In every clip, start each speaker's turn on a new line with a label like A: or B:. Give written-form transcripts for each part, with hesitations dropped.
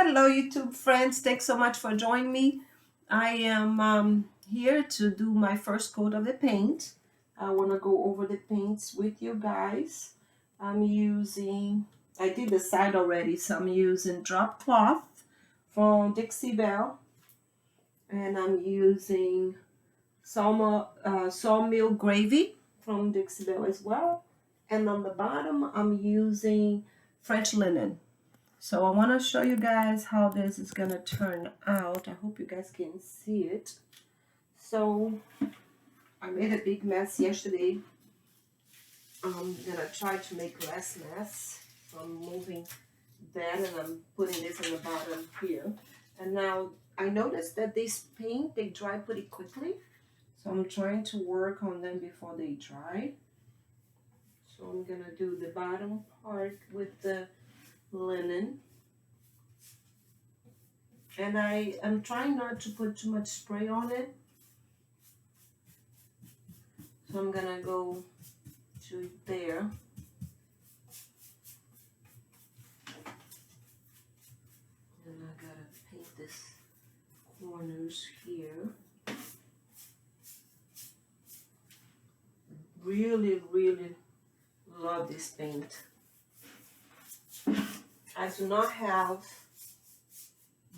A: Hello, YouTube friends. Thanks so much for joining me. I am here to do my first coat of the paint. I want to go over the paints with you guys. I did the side already, so I'm using drop cloth from Dixie, and I'm using sawmill gravy from Dixie as well. And on the bottom, I'm using French linen. So I want to show you guys how this is going to turn out. I hope you guys can see it. So I made a big mess yesterday. I'm going to try to make less mess. So I'm moving that and I'm putting this in the bottom here. And now I noticed that this paint, they dry pretty quickly. So I'm trying to work on them before they dry. So I'm going to do the bottom part with the linen. And I am trying not to put too much spray on it. So I'm gonna go to there. And I gotta paint this corners here. Really, really love this paint. I do not have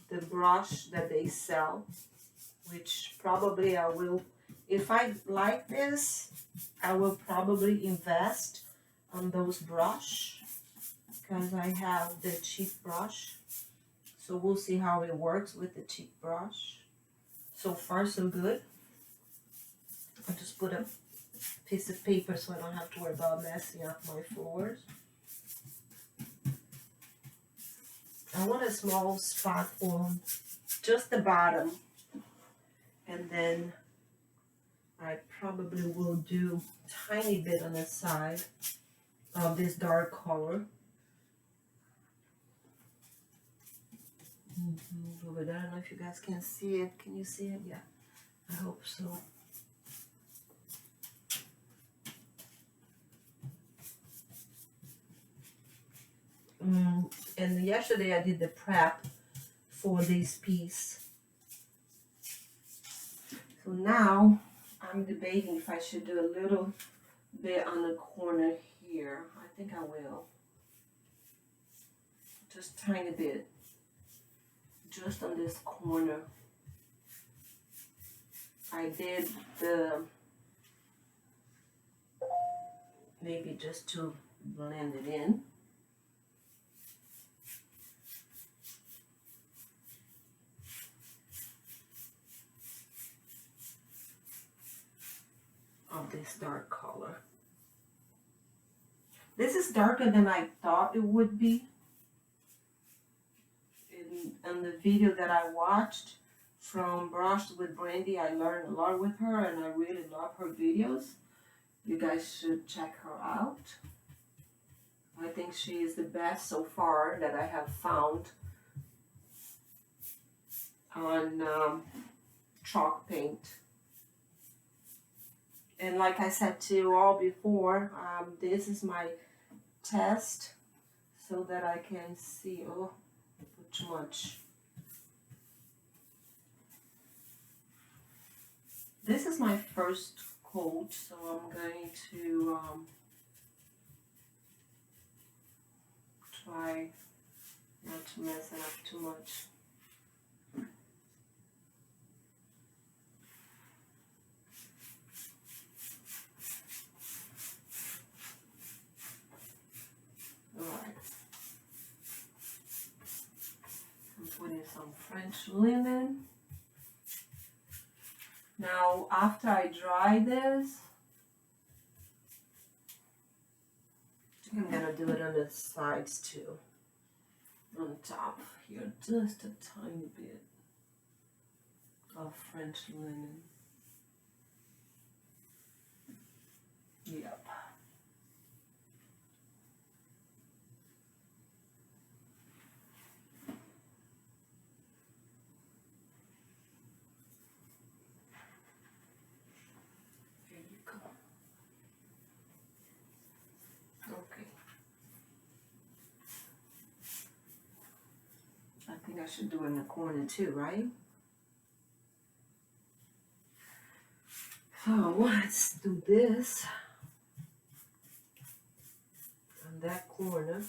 A: the brush that they sell, which probably I will, if I like this, I will probably invest on those brush because I have the cheap brush. So we'll see how it works with the cheap brush. So far so good. I'll just put a piece of paper so I don't have to worry about messing up my floors. I want a small spot for just the bottom, and then I probably will do a tiny bit on the side of this dark color. Over there, I don't know if you guys can see it. Can you see it? Yeah, I hope so. And yesterday I did the prep for this piece. So now I'm debating if I should do a little bit on the corner here. I think I will. Just tiny bit. Just on this corner. I did the, maybe just to blend it in. Of this dark color. This is darker than I thought it would be. In the video that I watched from Brushed with Brandy, I learned a lot with her and I really love her videos. You guys should check her out. I think she is the best so far that I have found on chalk paint. And like I said to you all before, this is my test so that I can see. Oh, I put too much. This is my first coat, so I'm going to try not to mess it up too much. Alright. I'm putting some French linen. Now, after I dry this, I'm gonna do it on the sides too. On top here, just a tiny bit of French linen. Yep. There you go. Okay. I think I should do it in the corner too, right? So let's do this on that corner.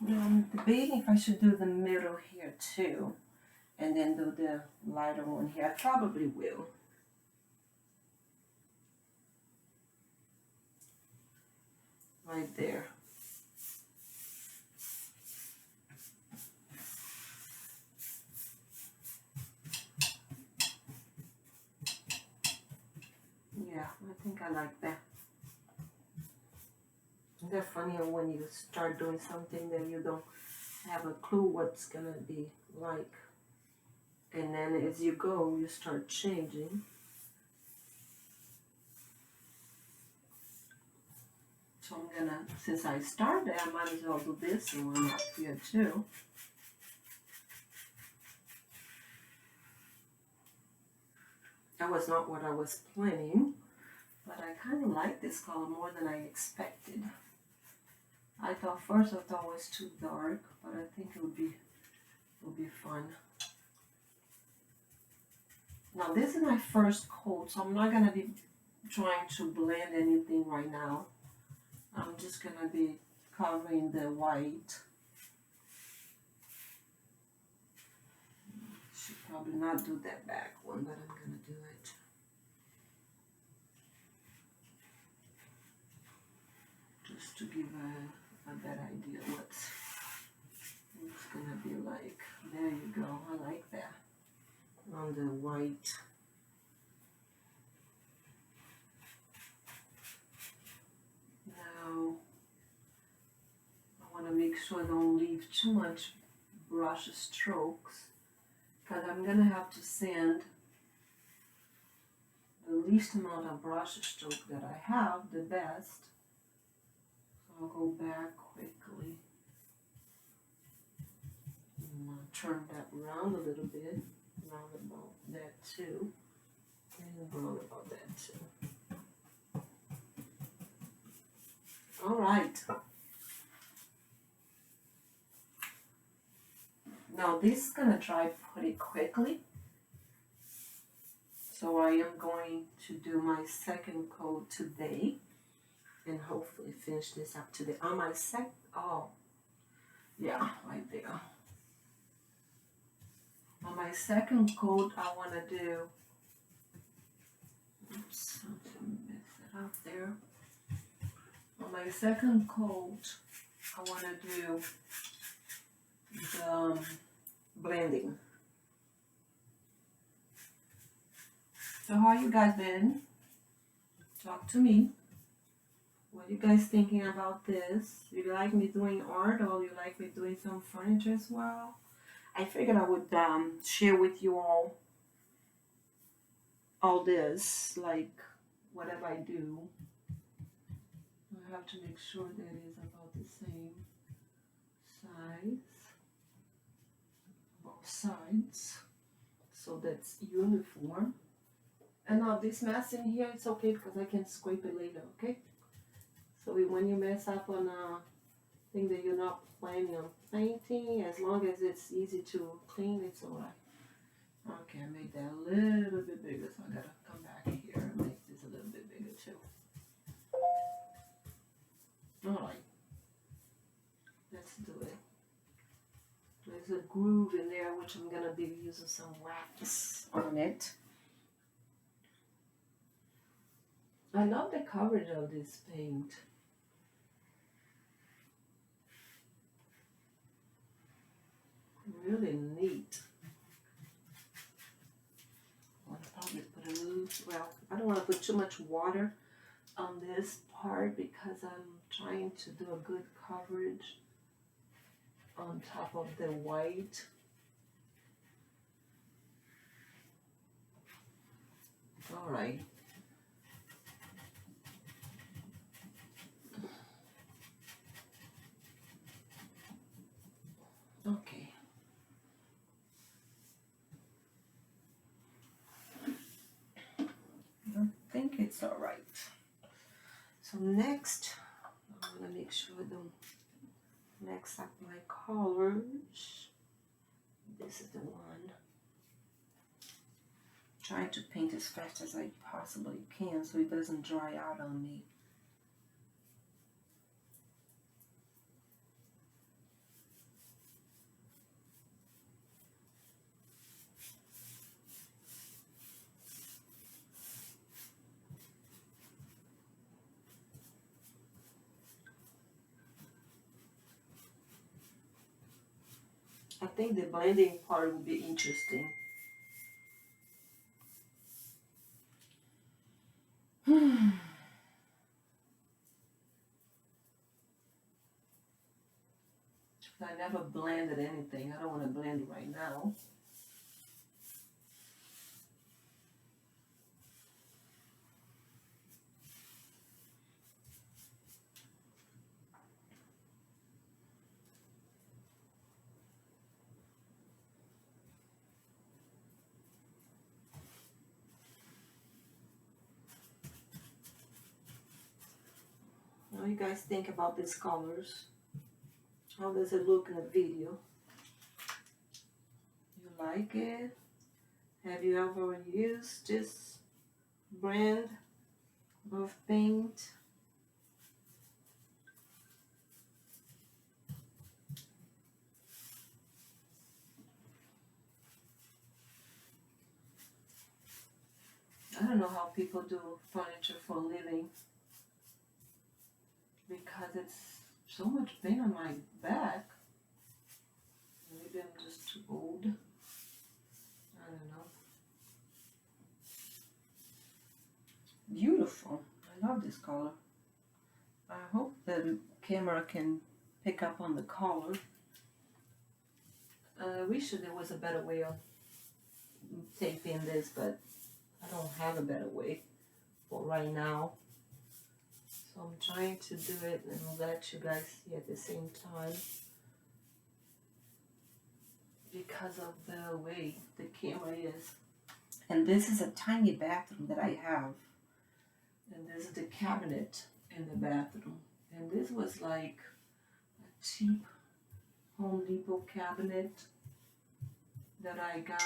A: I'm debating if I should do the middle here too, and then do the lighter one here. I probably will. Right there. Yeah, I think I like that. Isn't that funny when you start doing something that you don't have a clue what's gonna be like, and then as you go you start changing. So I'm gonna, since I started, I might as well do this one up here too. That was not what I was planning, but I kind of like this color more than I expected. I thought it was too dark, but I think it would be fun. Now this is my first coat, so I'm not gonna be trying to blend anything right now. I'm just gonna be covering the white. Should probably not do that back one, but I'm gonna do it. Just to give a better idea what it's gonna be like. There you go, I like that. On the white. Now, I want to make sure I don't leave too much brush strokes, because I'm gonna have to sand the least amount of brush stroke that I have, the best. So I'll go back quickly. And I'll turn that around a little bit, round about that too, and round about that too. All right. Now this is gonna dry pretty quickly. So I am going to do my second coat today and hopefully finish this up today. On my yeah, right there. On my second coat, I want to do, oops, I mess it up there. On my second coat, I want to do the blending. So how you guys been? Talk to me. What are you guys thinking about this? You like me doing art, or you like me doing some furniture as well? I figured I would share with you all this, like whatever I do. I have to make sure that it is about the same size, both sides, so that's uniform. And now this mess in here, it's okay because I can scrape it later, okay? So when you mess up on a thing that you're not planning on painting, as long as it's easy to clean, it's alright. Okay, I made that a little bit bigger, so I gotta come back here and make this a little bit bigger too. Alright, let's do it. There's a groove in there, which I'm gonna be using some wax on it. I love the coverage of this paint. Really neat. I'll probably put a little, well, I don't want to put too much water on this part because I'm trying to do a good coverage on top of the white. All right. Okay. I think it's all right. So next, I'm gonna make sure I don't mix up my colors. This is the one. Trying to paint as fast as I possibly can so it doesn't dry out on me. I think the blending part will be interesting. I never blended anything. I don't want to blend right now. What do you guys think about these colors? How does it look in the video? You like it? Have you ever used this brand of paint? I don't know how people do furniture for a living because it's so much paint on my back. Maybe I'm just too old. I don't know. Beautiful. I love this color. I hope the camera can pick up on the color. I wish there was a better way of taping this, but I don't have a better way for right now. So I'm trying to do it and let you guys see at the same time because of the way the camera is. And this is a tiny bathroom that I have. And this is the cabinet in the bathroom. And this was like a cheap Home Depot cabinet that I got.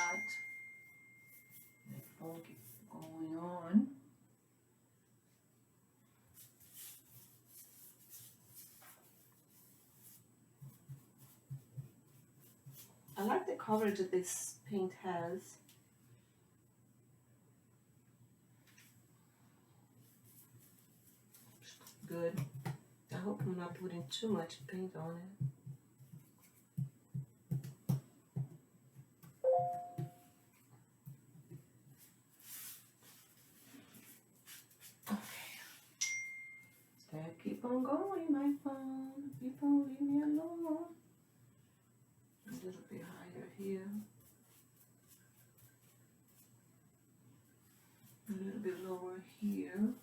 A: My phone keeps going on. I like the coverage that this paint has. Good. I hope I'm not putting too much paint on it. Keep on going, my phone. People, leave me alone. A little bit higher here. A little bit lower here.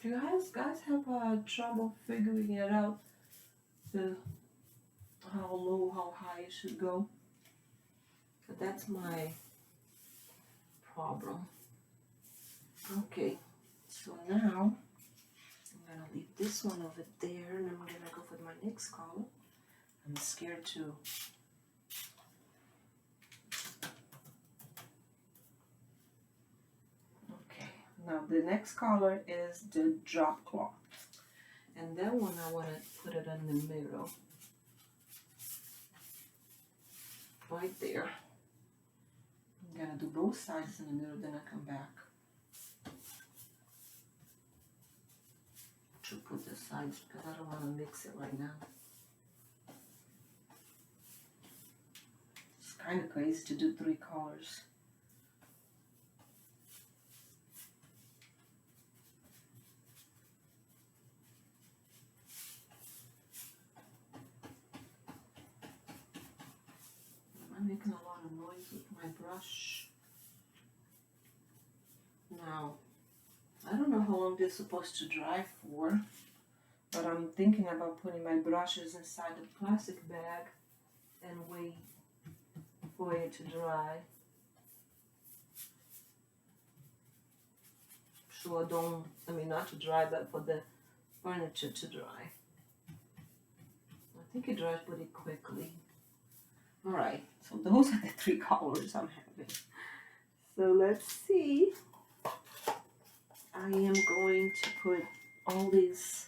A: Do you guys have trouble figuring it out? How low, how high it should go? But that's my problem. Okay, so now I'm gonna leave this one over there and I'm gonna go for my next color. I'm scared to. Okay, now the next color is the drop cloth. And that one I want to put it in the middle. Right there. I'm gonna do both sides in the middle, then I come back to put the sides because I don't want to mix it right now. It's kind of crazy to do 3 colors. I'm making a lot of noise with my brush. Now, I don't know how long they're supposed to dry for, but I'm thinking about putting my brushes inside the plastic bag and wait for it to dry. So not to dry, but for the furniture to dry. I think it dries pretty quickly. Alright, so those are the 3 colors I'm having. So let's see. I am going to put all these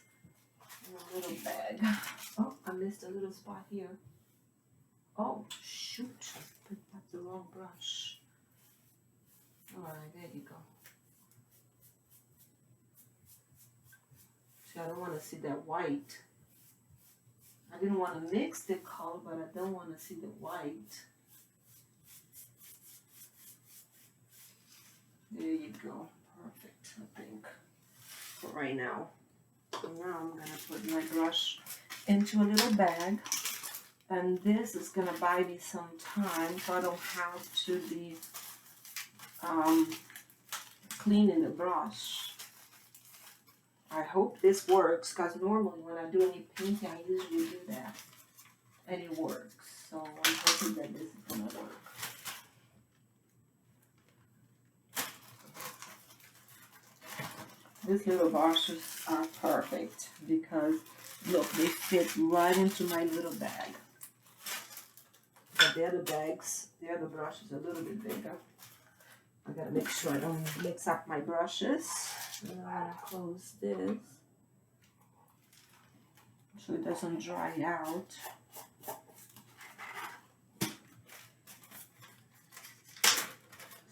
A: in a little bag. Oh, I missed a little spot here. Oh, shoot. I picked up the wrong brush. Alright, there you go. See, I don't want to see that white. I didn't want to mix the color, but I don't want to see the white. There you go. Perfect, I think, for right now. So now I'm going to put my brush into a little bag. And this is going to buy me some time, so I don't have to be cleaning the brush. I hope this works, because normally when I do any painting, I usually do that. And it works. So I'm hoping that this is going to work. These little brushes are perfect because, look, they fit right into my little bag. But the other brush is a little bit bigger. I gotta make sure I don't mix up my brushes. And I'm gonna close this so it doesn't dry out.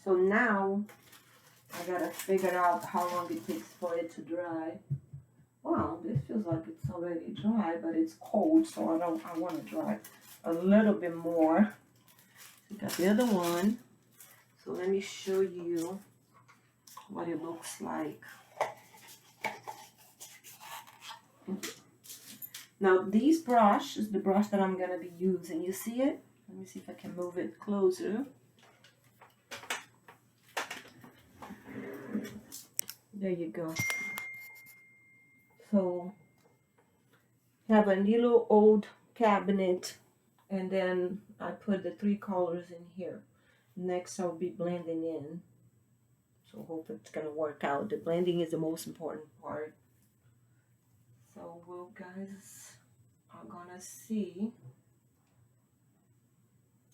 A: So now I gotta figure out how long it takes for it to dry. Wow, this feels like it's already dry, but it's cold, so I want to dry a little bit more. We got the other one. So let me show you what it looks like. Now this brush is the brush that I'm gonna be using. You see it? Let me see if I can move it closer. There you go. So have a little old cabinet, and then I put the 3 colors in here. Next I'll be blending in. So hope it's gonna work out. The blending is the most important part. So well, guys, are gonna see.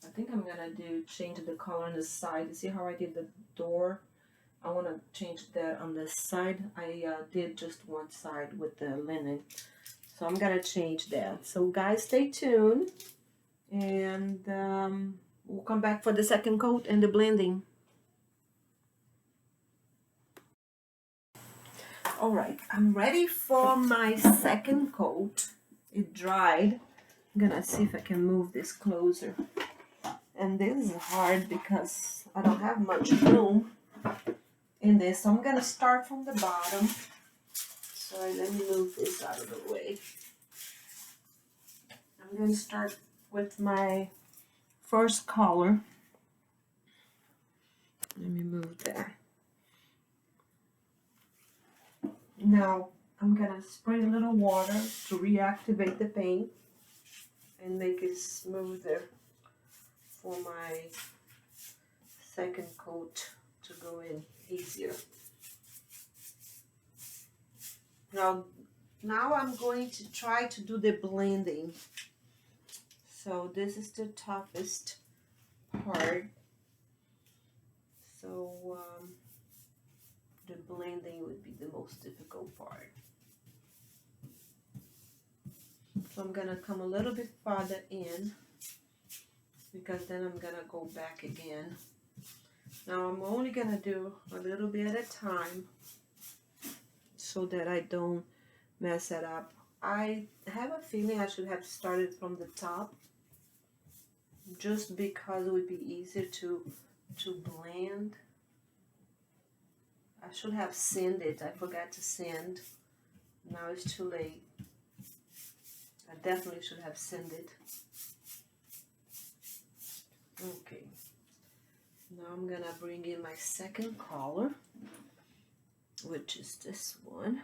A: I think I'm gonna change the color on the side. You see how I did the door? I want to change that on the side. I did just one side with the linen. So I'm going to change that. So guys, stay tuned. And we'll come back for the second coat and the blending. Alright, I'm ready for my second coat. It dried. I'm going to see if I can move this closer. And this is hard because I don't have much room in this. So I'm going to start from the bottom. Sorry, let me move this out of the way. I'm going to start with my first color. Let me move that. Now I'm going to spray a little water to reactivate the paint and make it smoother for my second coat to go in easier. Now I'm going to try to do the blending. So this is the toughest part. So the blending would be the most difficult part. So I'm gonna come a little bit farther in because then I'm gonna go back again. Now I'm only gonna do a little bit at a time so that I don't mess it up. I have a feeling I should have started from the top just because it would be easier to blend. I should have sanded it. I forgot to sand. Now it's too late. I definitely should have sanded. Okay. Now I'm gonna bring in my second color. which is this one.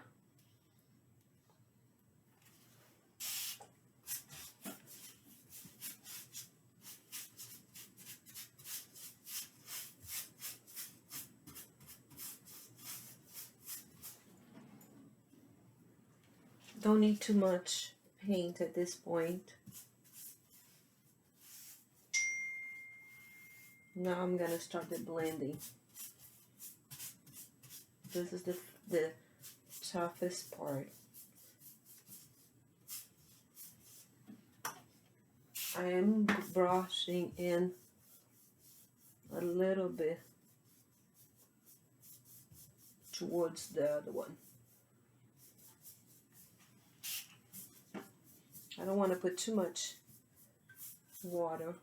A: Don't need too much paint at this point. Now I'm gonna start the blending. This is the toughest part. I am brushing in a little bit towards the other one. I don't want to put too much water.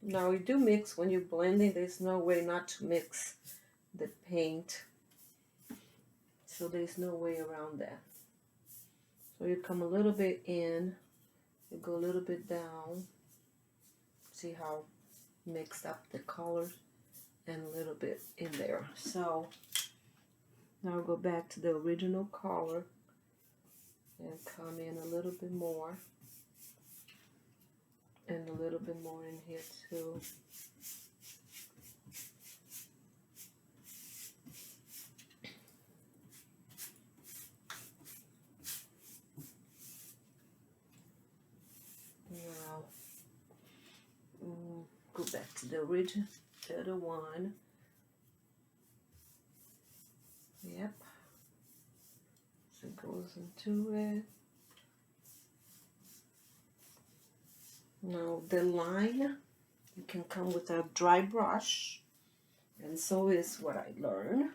A: Now we do mix when you're blending. There's no way not to mix the paint. So there's no way around that. So you come a little bit in, you go a little bit down. See how mixed up the colors, and a little bit in there. So now I'll go back to the original color and come in a little bit more, and a little bit more in here too. Now go back to the original, the other one. Yep. So it goes into it. Now the line, you can come with a dry brush, and so is what I learned.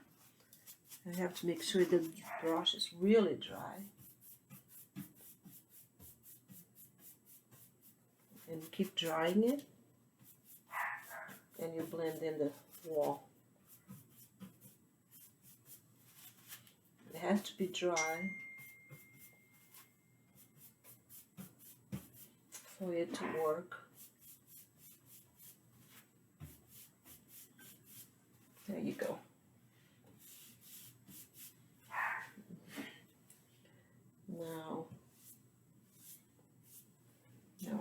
A: I have to make sure the brush is really dry. And keep drying it, and you blend in the wall. It has to be dry for it to work. There you go. Now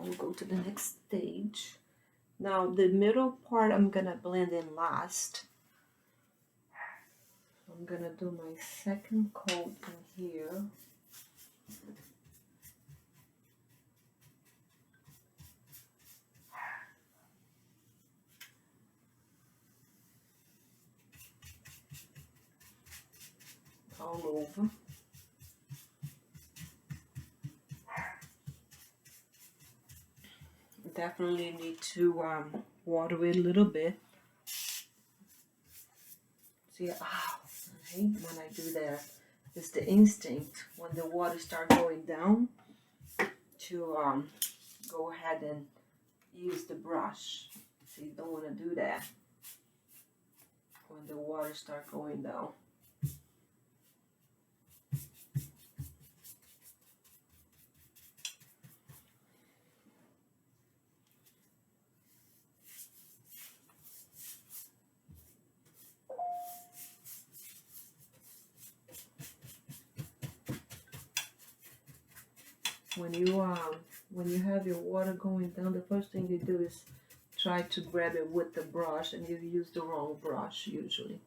A: we'll go to the next stage. Now the middle part I'm gonna blend in last. I'm gonna do my second coat in here. All over. Definitely need to water it a little bit. See, I hate when I do that. It's the instinct when the water starts going down to go ahead and use the brush. So you don't want to do that when the water starts going down. When you have your water going down, the first thing you do is try to grab it with the brush, and you use the wrong brush usually.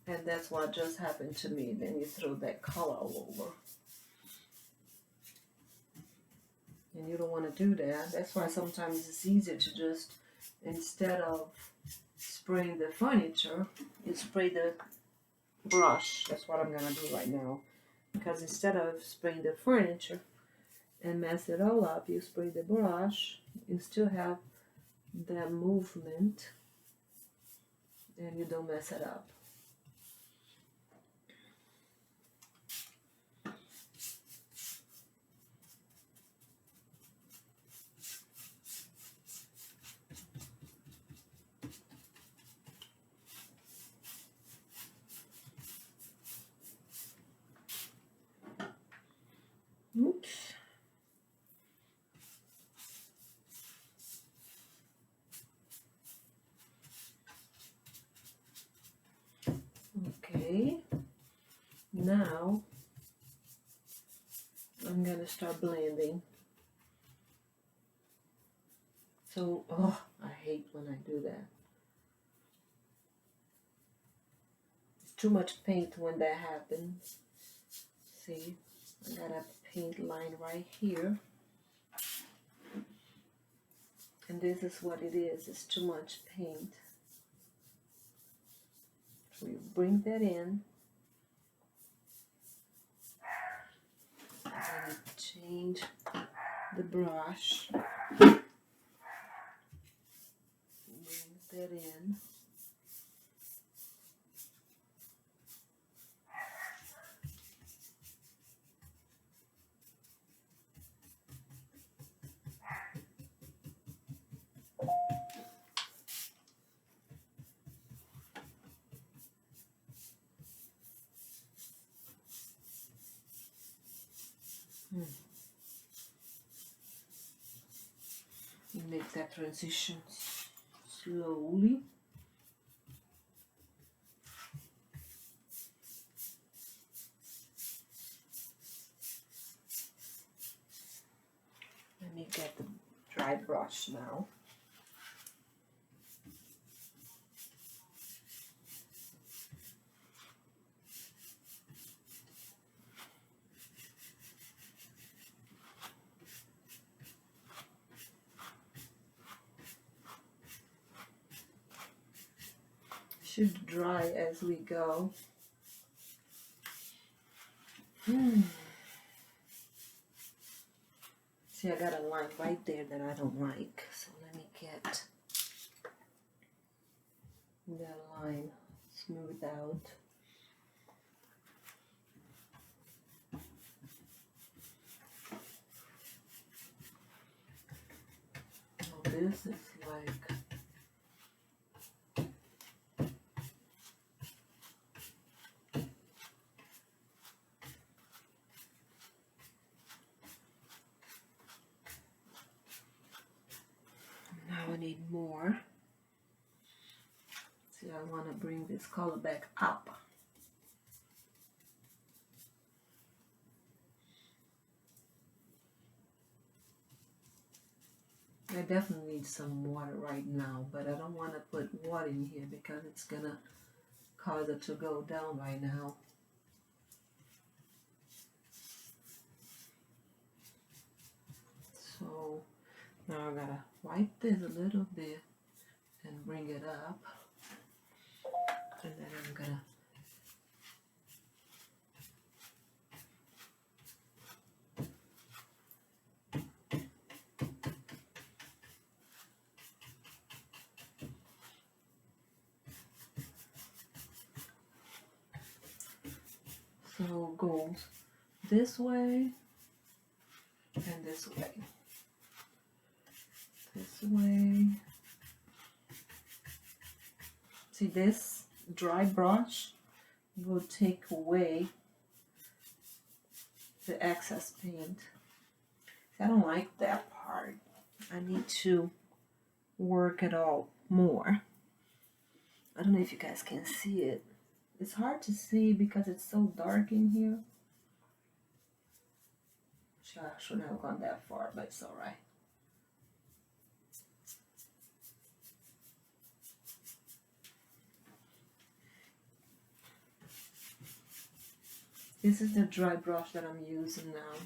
A: And that's what just happened to me. Then you throw that color all over. And you don't want to do that. That's why sometimes it's easier to just, instead of spraying the furniture, you spray the brush. That's what I'm going to do right now. Because instead of spraying the furniture and mess it all up, you spray the brush, you still have that movement, and you don't mess it up. Oops. now I'm gonna start blending. So, oh, I hate when I do that. It's too much paint when that happens. See, I got a paint line right here. And this is what it is. It's too much paint. So you bring that in. And then change the brush. Bring that in. Make that transition slowly. Let me get the dry brush now. Should dry as we go. See, I got a line right there that I don't like. So let me get that line smoothed out. Oh, this is like... Now I need more. See, I want to bring this color back up. I definitely need some water right now, but I don't want to put water in here because it's going to cause it to go down right now. So now I gotta wipe this a little bit and bring it up. And then I'm gonna so it goes this way and this way. This way. See, this dry brush will take away the excess paint. I don't like that part. I need to work it out more. I don't know if you guys can see it. It's hard to see because it's so dark in here. I shouldn't have gone that far, but it's alright. This is the dry brush that I'm using now.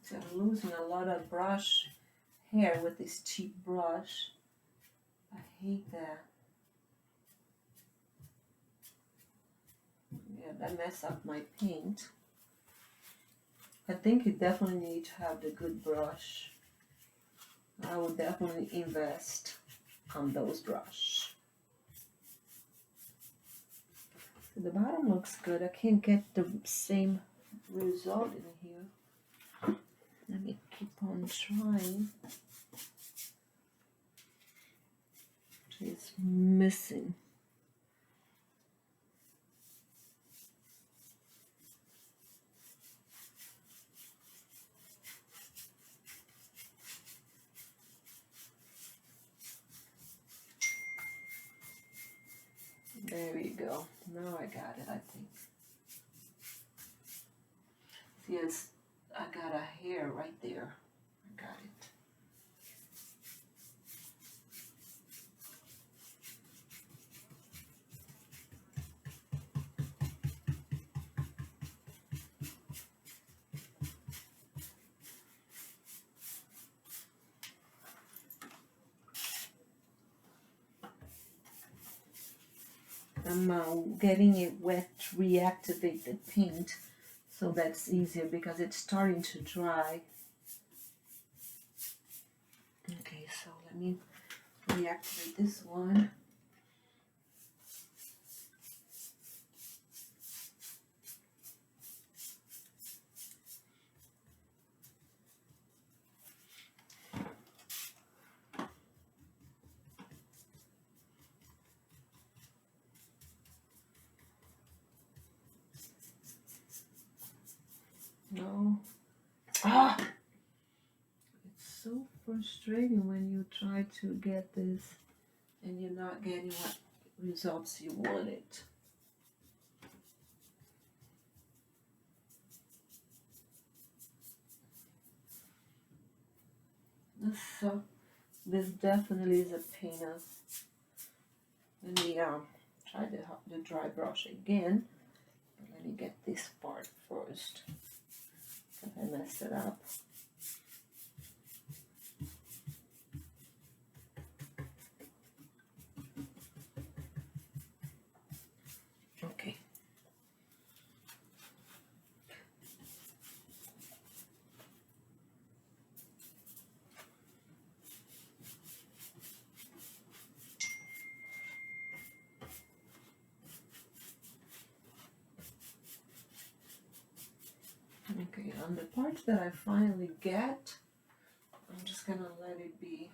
A: So I'm losing a lot of brush hair with this cheap brush. I hate that. Yeah, that messed up my paint. I think you definitely need to have the good brush. I would definitely invest on those brush. So the bottom looks good. I can't get the same result in here. Let me keep on trying. It's missing. go. Now I got it, I think. Yes, I got a hair right there. I got it. I'm getting it wet to reactivate the paint, so that's easier because it's starting to dry. Okay, so let me reactivate this one. No. Ah! It's so frustrating when you try to get this and you're not getting what results you wanted. So this definitely is a pain. Let me try the dry brush again. Let me get this part first, because I messed it up. Okay. Okay, on the parts that I finally get, I'm just gonna let it be.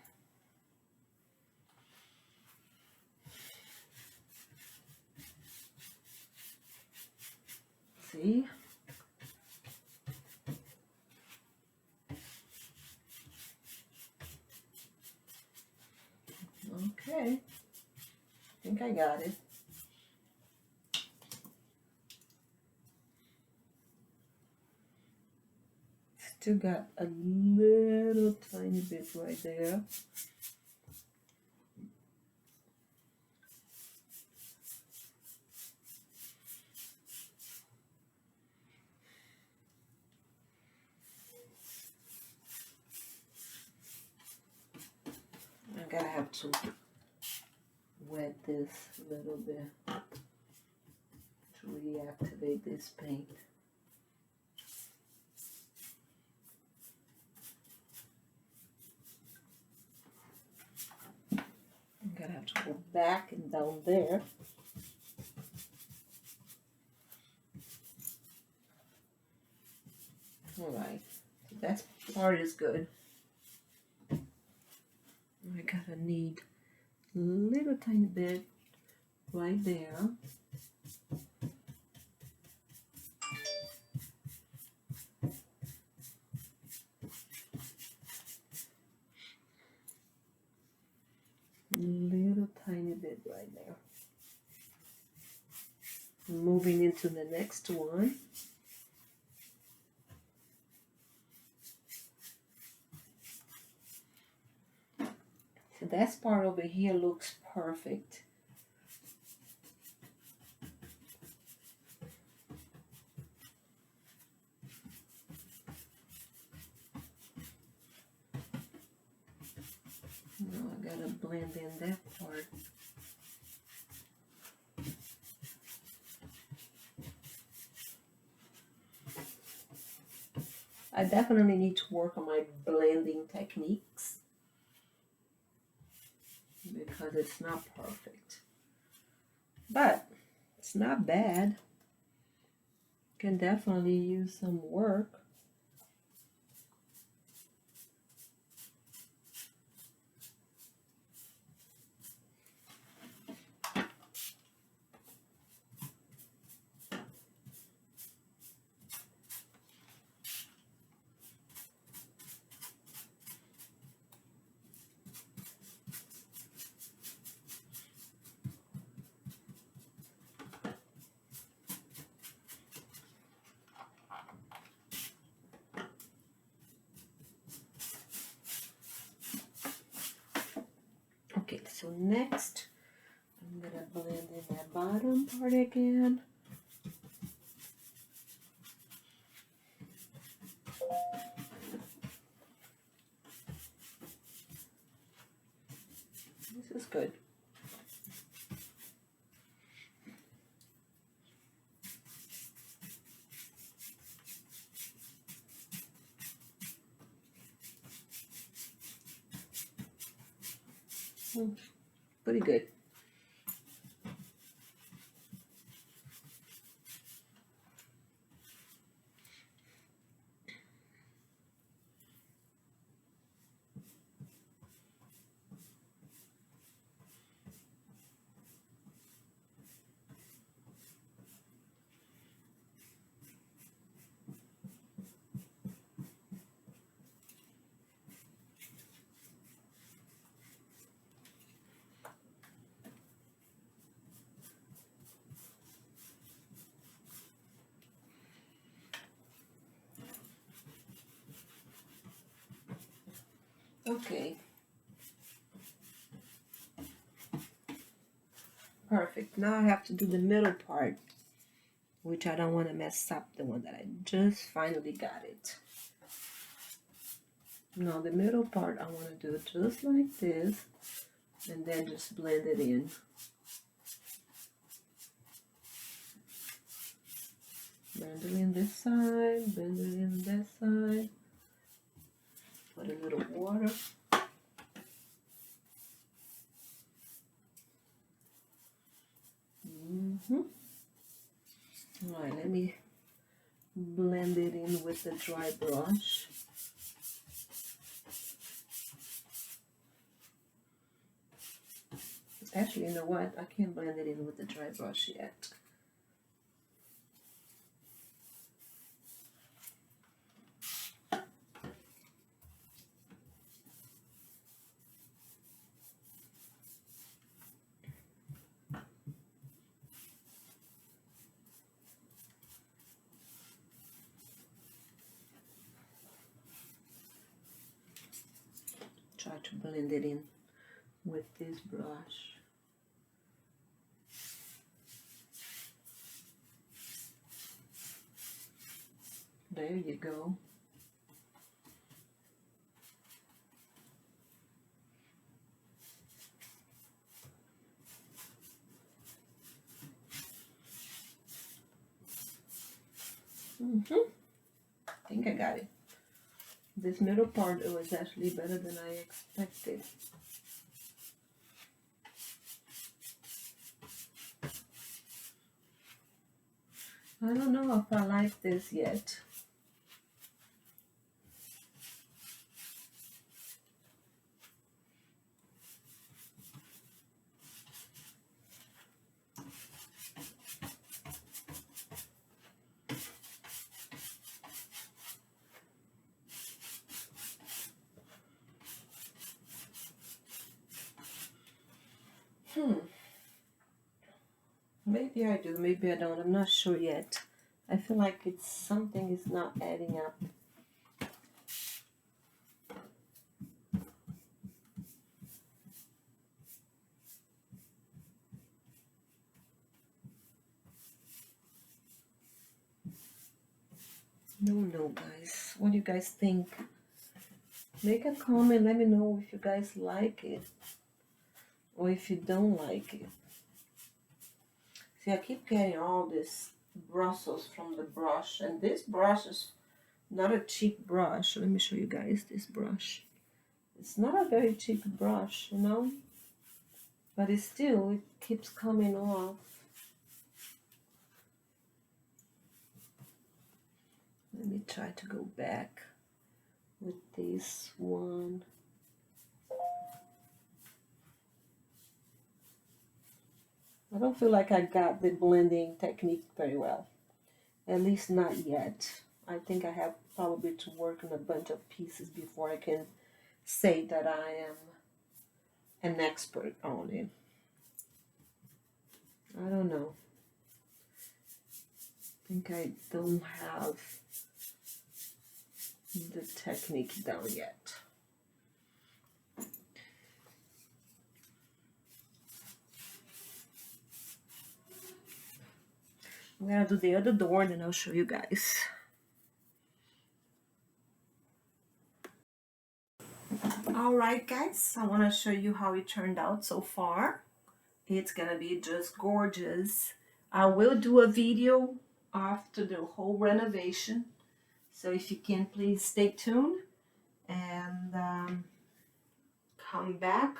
A: See? Okay, I think I got it. Still got a little tiny bit right there. I'm gonna have to wet this a little bit to reactivate this paint. I'm gonna have to go back and down there. Alright, so that part is good. I gotta need a little tiny bit right there. Little tiny bit right there. Moving into the next one. So that part over here looks perfect. Now I gotta blend in that part. I definitely need to work on my blending techniques because it's not perfect. But it's not bad. Can definitely use some work. So next, I'm gonna blend in that bottom part again. This is good. Pretty good. Okay. Perfect. Now I have to do the middle part, which I don't want to mess up the one that I just finally got it. Now the middle part I want to do just like this, and then just blend it in. Blend it in this side, blend it in that side. Put a little water. All right, let me blend it in with the dry brush. Actually, you know what? I can't blend it in with the dry brush yet. Try to blend it in with this brush. There you go. I think I got it. This middle part was actually better than I expected. I don't know if I like this yet. Maybe I do, maybe I don't. I'm not sure yet. I feel like it's something is not adding up. No, guys. What do you guys think? Make a comment. Let me know if you guys like it or if you don't like it. See, I keep getting all this bristles from the brush, and this brush is not a cheap brush. Let me show you guys this brush. It's not a very cheap brush, you know, but it keeps coming off. Let me try to go back with this one. I don't feel like I got the blending technique very well. At least not yet. I think I have probably to work on a bunch of pieces before I can say that I am an expert on it. I don't know. I think I don't have the technique down yet. I'm gonna do the other door and then I'll show you guys. Alright guys, I want to show you how it turned out so far. It's gonna be just gorgeous. I will do a video after the whole renovation, so if you can please stay tuned and come back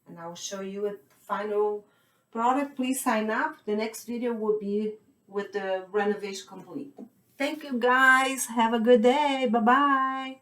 A: and I'll show you a final product. Please sign up. The next video will be with the renovation complete. Thank you guys. Have a good day. Bye bye.